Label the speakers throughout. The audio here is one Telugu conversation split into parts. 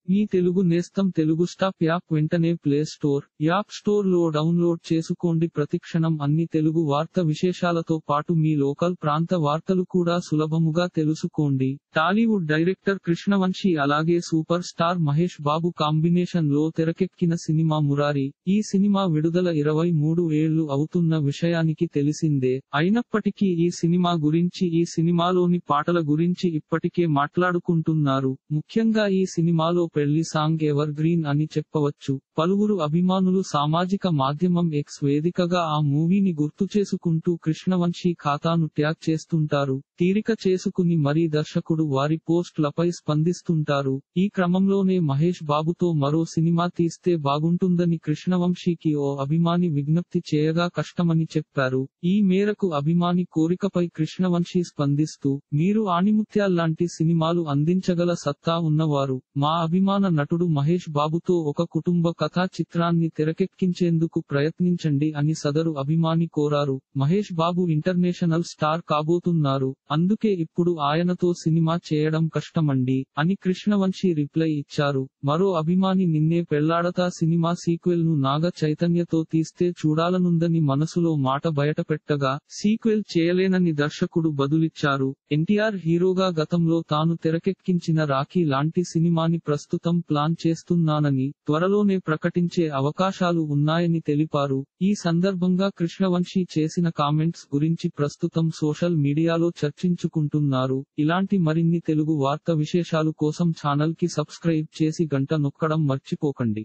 Speaker 1: మీ తెలుగు నేస్తం తెలుగు స్టాప్ యాప్ వెంటనే ప్లే స్టోర్, యాప్ స్టోర్ లో డౌన్లోడ్ చేసుకోండి. ప్రతిక్షణం అన్ని తెలుగు వార్త విశేషాలతో పాటు మీ లోకల్ ప్రాంత వార్తలు కూడా సులభముగా తెలుసుకోండి. టాలీవుడ్ డైరెక్టర్ కృష్ణవంశీ అలాగే super star Mahesh Babu combination లో తెరకెక్కిన సినిమా మురారి. ఈ సినిమా విడుదల 23 ఏళ్లు అవుతున్న విషయానికి తెలిసిందే. అయినప్పటికీ ఈ సినిమా గురించి, ఈ సినిమాలోని పాటల గురించి ఇప్పటికే మాట్లాడుకుంటున్నారు. ముఖ్యంగా ఈ సినిమాలో పెళ్లి సాంగ్ ఎవర్ గ్రీన్ అని చెప్పవచ్చు. పలువురు అభిమానులు సామాజిక మాధ్యమం ఎక్స్ వేదికగా ఆ మూవీని గుర్తు చేసుకుంటూ కృష్ణవంశీ ఖాతాను ట్యాగ్ చేస్తుంటారు. తీరిక చేసుకుని మరీ దర్శకుడు వారి పోస్ట్ లపై స్పందిస్తుంటారు. ఈ క్రమంలోనే మహేష్ బాబుతో మరో సినిమా తీస్తే బాగుంటుందని కృష్ణవంశీకి ఓ అభిమాని విజ్ఞప్తి చేయగా కష్టమని చెప్పారు. ఈ మేరకు అభిమాని కోరికపై కృష్ణవంశీ స్పందిస్తూ, మీరు ఆణిముత్యాల్లాంటి సినిమాలు అందించగల సత్తా ఉన్నవారు. మా అభిమాన నటుడు మహేష్ బాబుతో ఒక కుటుంబ కథా చిత్రాన్ని తెరకెక్కించేందుకు ప్రయత్నించండి అని సదరు అభిమాని కోరారు. మహేష్ బాబు ఇంటర్నేషనల్ స్టార్ కాబోతున్నారు. అందుకే ఇప్పుడు ఆయనతో సినిమా చేయడం కష్టమండి అని కృష్ణవంశీ రిప్లై ఇచ్చారు. మరో అభిమాని నిన్నే పెళ్లాడతా సినిమా సీక్వెల్ ను నాగ చైతన్యతో తీస్తే చూడాలనుందని మనసులో మాట బయటపెట్టగా, సీక్వెల్ చేయలేనని దర్శకుడు బదులిచ్చారు. ఎన్టీఆర్ హీరోగా గతంలో తాను తెరకెక్కించిన రాఖీ లాంటి సినిమాని ప్రస్తుతం ప్లాన్ చేస్తున్నానని, త్వరలోనే ప్రకటించే అవకాశాలు ఉన్నాయని తెలిపారు. ఈ సందర్భంగా కృష్ణవంశీ చేసిన కామెంట్స్ గురించి ప్రస్తుతం సోషల్ మీడియాలో చర్చించుకుంటున్నారు. ఇలాంటి మరిన్ని తెలుగు వార్త విశేషాలు కోసం ఛానల్ కి సబ్స్క్రైబ్ చేసి గంట నొక్కడం మర్చిపోకండి.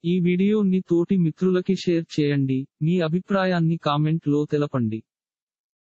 Speaker 1: ఈ వీడియోని తోటి మిత్రులకి షేర్ చేయండి. మీ అభిప్రాయాన్ని కామెంట్ లో తెలపండి.